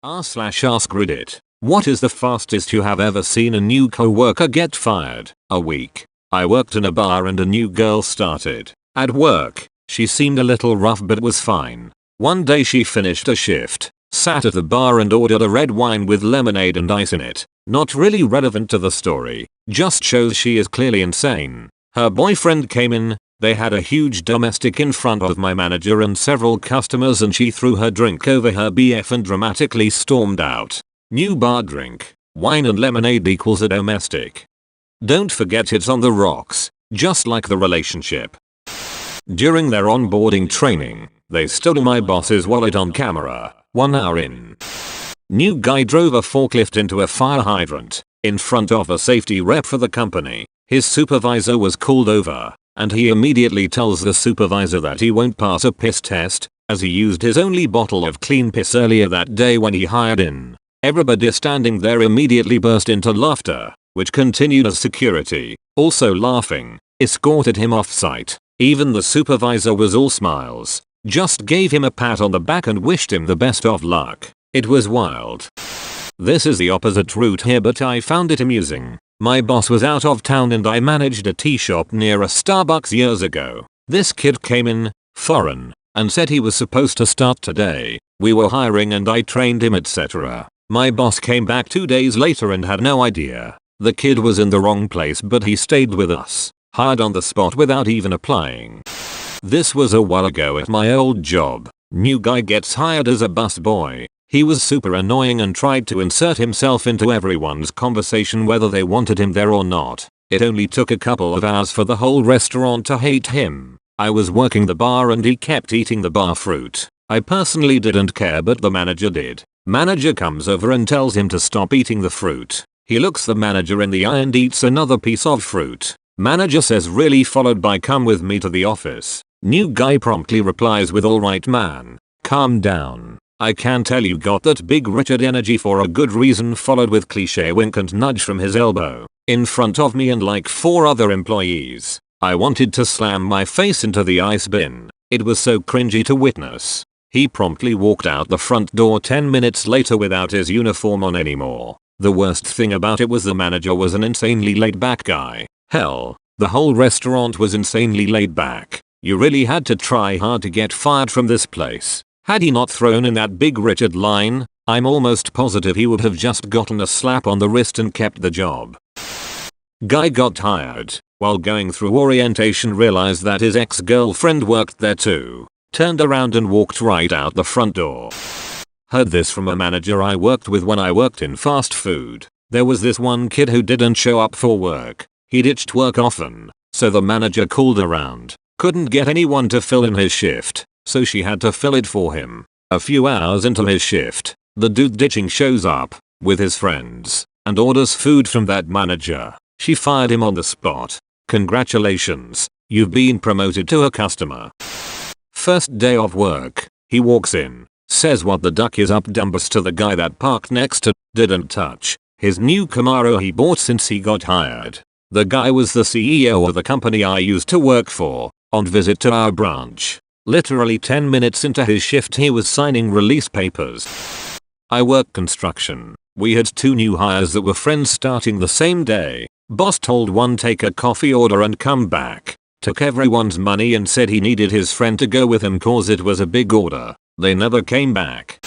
r/AskReddit. What is the fastest you have ever seen a new coworker get fired? A week. I worked in a bar and a new girl started. At work, she seemed a little rough but was fine. One day she finished a shift, sat at the bar and ordered a red wine with lemonade and ice in it. Not really relevant to the story, just shows she is clearly insane. Her boyfriend came in, they had a huge domestic in front of my manager and several customers and she threw her drink over her BF and dramatically stormed out. New bar drink, wine and lemonade equals a domestic. Don't forget it's on the rocks, just like the relationship. During their onboarding training, they stole my boss's wallet on camera, 1 hour in. New guy drove a forklift into a fire hydrant, in front of a safety rep for the company. His supervisor was called over, and he immediately tells the supervisor that he won't pass a piss test, as he used his only bottle of clean piss earlier that day when he hired in. Everybody standing there immediately burst into laughter, which continued as security, also laughing, escorted him off site. Even the supervisor was all smiles, just gave him a pat on the back and wished him the best of luck. It was wild. This is the opposite route here but I found it amusing. My boss was out of town and I managed a tea shop near a Starbucks years ago. This kid came in, foreign, and said he was supposed to start today. We were hiring and I trained him etc. My boss came back 2 days later and had no idea. The kid was in the wrong place but he stayed with us, hired on the spot without even applying. This was a while ago at my old job. New guy gets hired as a busboy. He was super annoying and tried to insert himself into everyone's conversation whether they wanted him there or not. It only took a couple of hours for the whole restaurant to hate him. I was working the bar and he kept eating the bar fruit. I personally didn't care but the manager did. Manager comes over and tells him to stop eating the fruit. He looks the manager in the eye and eats another piece of fruit. Manager says really followed by come with me to the office. New guy promptly replies with alright man, calm down. I can tell you got that big Richard energy for a good reason followed with cliche wink and nudge from his elbow. In front of me and like 4 other employees. I wanted to slam my face into the ice bin. It was so cringy to witness. He promptly walked out the front door 10 minutes later without his uniform on anymore. The worst thing about it was the manager was an insanely laid back guy. Hell, the whole restaurant was insanely laid back. You really had to try hard to get fired from this place. Had he not thrown in that big Richard line, I'm almost positive he would have just gotten a slap on the wrist and kept the job. Guy got hired. While going through orientation realized that his ex-girlfriend worked there too. Turned around and walked right out the front door. Heard this from a manager I worked with when I worked in fast food. There was this one kid who didn't show up for work. He ditched work often, so the manager called around. Couldn't get anyone to fill in his shift, so she had to fill it for him. A few hours into his shift, the dude ditching shows up, with his friends, and orders food from that manager. She fired him on the spot. Congratulations, you've been promoted to a customer. First day of work, he walks in, says what the duck is up dumbus to the guy that parked next to, didn't touch his new Camaro he bought since he got hired. The guy was the CEO of the company I used to work for, on visit to our branch. Literally 10 minutes into his shift he was signing release papers. I work construction. We had 2 new hires that were friends starting the same day. Boss told one take a coffee order and come back. Took everyone's money and said he needed his friend to go with him cause it was a big order. They never came back.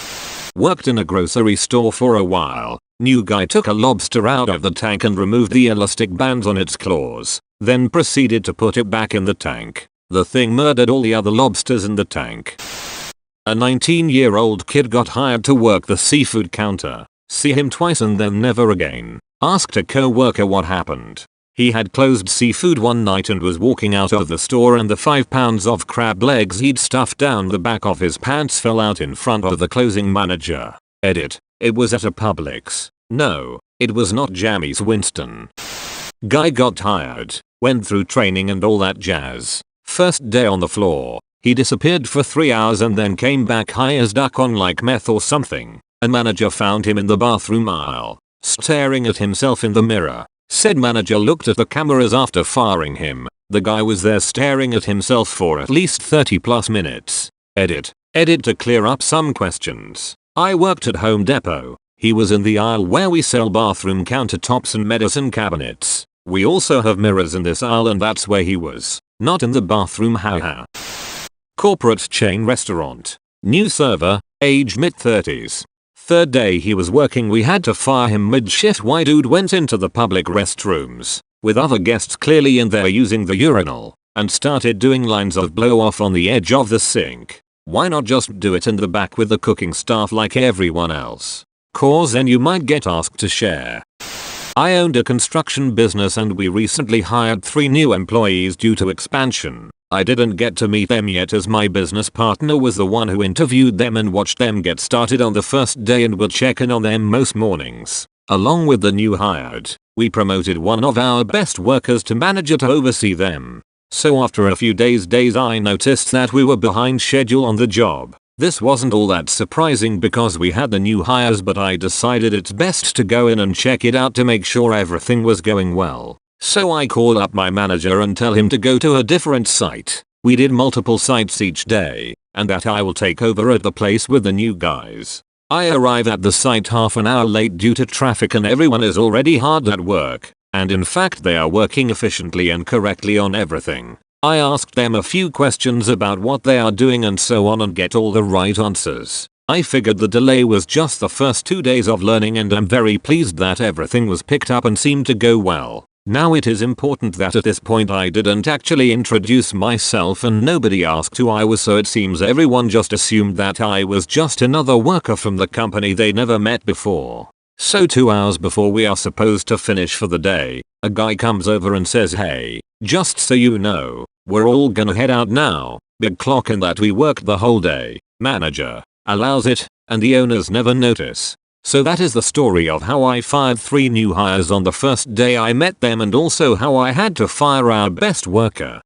Worked in a grocery store for a while. New guy took a lobster out of the tank and removed the elastic bands on its claws. Then proceeded to put it back in the tank. The thing murdered all the other lobsters in the tank. A 19-year-old kid got hired to work the seafood counter. See him twice and then never again. Asked a co-worker what happened. He had closed seafood one night and was walking out of the store and the 5 pounds of crab legs he'd stuffed down the back of his pants fell out in front of the closing manager. Edit. It was at a Publix. No, it was not Jammy's Winston. Guy got hired, went through training and all that jazz. First day on the floor, he disappeared for 3 hours and then came back high as duck on like meth or something. A manager found him in the bathroom aisle, staring at himself in the mirror. Said manager looked at the cameras after firing him. The guy was there staring at himself for at least 30+ minutes. Edit to clear up some questions. I worked at Home Depot. He was in the aisle where we sell bathroom countertops and medicine cabinets. We also have mirrors in this aisle and that's where he was. Not in the bathroom, haha. Corporate chain restaurant. New server, age mid-30s. Third day he was working, we had to fire him mid-shift. Why? Dude went into the public restrooms, with other guests clearly in there using the urinal, and started doing lines of blow off on the edge of the sink. Why not just do it in the back with the cooking staff like everyone else? Cause then you might get asked to share. I owned a construction business and we recently hired 3 new employees due to expansion. I didn't get to meet them yet as my business partner was the one who interviewed them and watched them get started on the first day and would check in on them most mornings. Along with the new hired, we promoted one of our best workers to manager to oversee them. So after a few days I noticed that we were behind schedule on the job. This wasn't all that surprising because we had the new hires, but I decided it's best to go in and check it out to make sure everything was going well. So I call up my manager and tell him to go to a different site. We did multiple sites each day, and that I will take over at the place with the new guys. I arrive at the site half an hour late due to traffic and everyone is already hard at work, and in fact they are working efficiently and correctly on everything. I asked them a few questions about what they are doing and so on and get all the right answers. I figured the delay was just the first 2 days of learning and I'm very pleased that everything was picked up and seemed to go well. Now it is important that at this point I didn't actually introduce myself and nobody asked who I was, so it seems everyone just assumed that I was just another worker from the company they never met before. So 2 hours before we are supposed to finish for the day, a guy comes over and says, "Hey, just so you know, we're all gonna head out now. Big clock in that we worked the whole day. Manager allows it, and the owners never notice." So that is the story of how I fired 3 new hires on the first day I met them and also how I had to fire our best worker.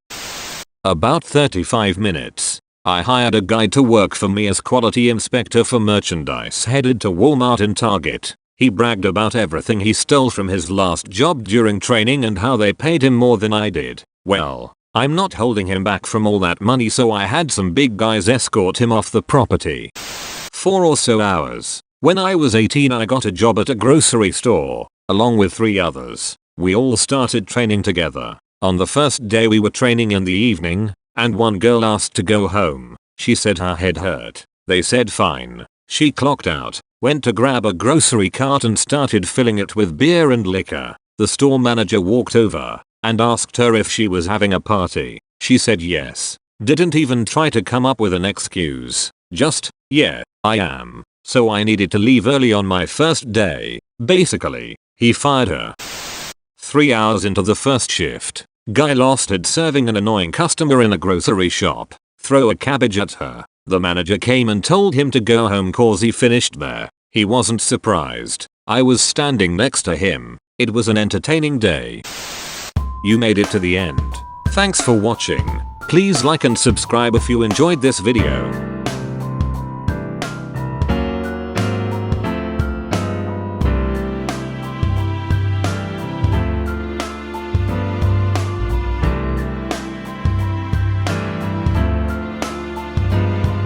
About 35 minutes. I hired a guy to work for me as quality inspector for merchandise headed to Walmart and Target. He bragged about everything he stole from his last job during training and how they paid him more than I did. Well, I'm not holding him back from all that money, so I had some big guys escort him off the property. 4 or so hours. When I was 18 I got a job at a grocery store, along with 3 others. We all started training together. On the first day we were training in the evening, and one girl asked to go home. She said her head hurt. They said fine. She clocked out, went to grab a grocery cart and started filling it with beer and liquor. The store manager walked over and asked her if she was having a party. She said yes. Didn't even try to come up with an excuse. Just, yeah, I am. So I needed to leave early on my first day. Basically, he fired her. 3 hours into the first shift, guy lost it serving an annoying customer in a grocery shop. Throw a cabbage at her. The manager came and told him to go home cause he finished there. He wasn't surprised. I was standing next to him. It was an entertaining day. You made it to the end. Thanks for watching. Please like and subscribe if you enjoyed this video.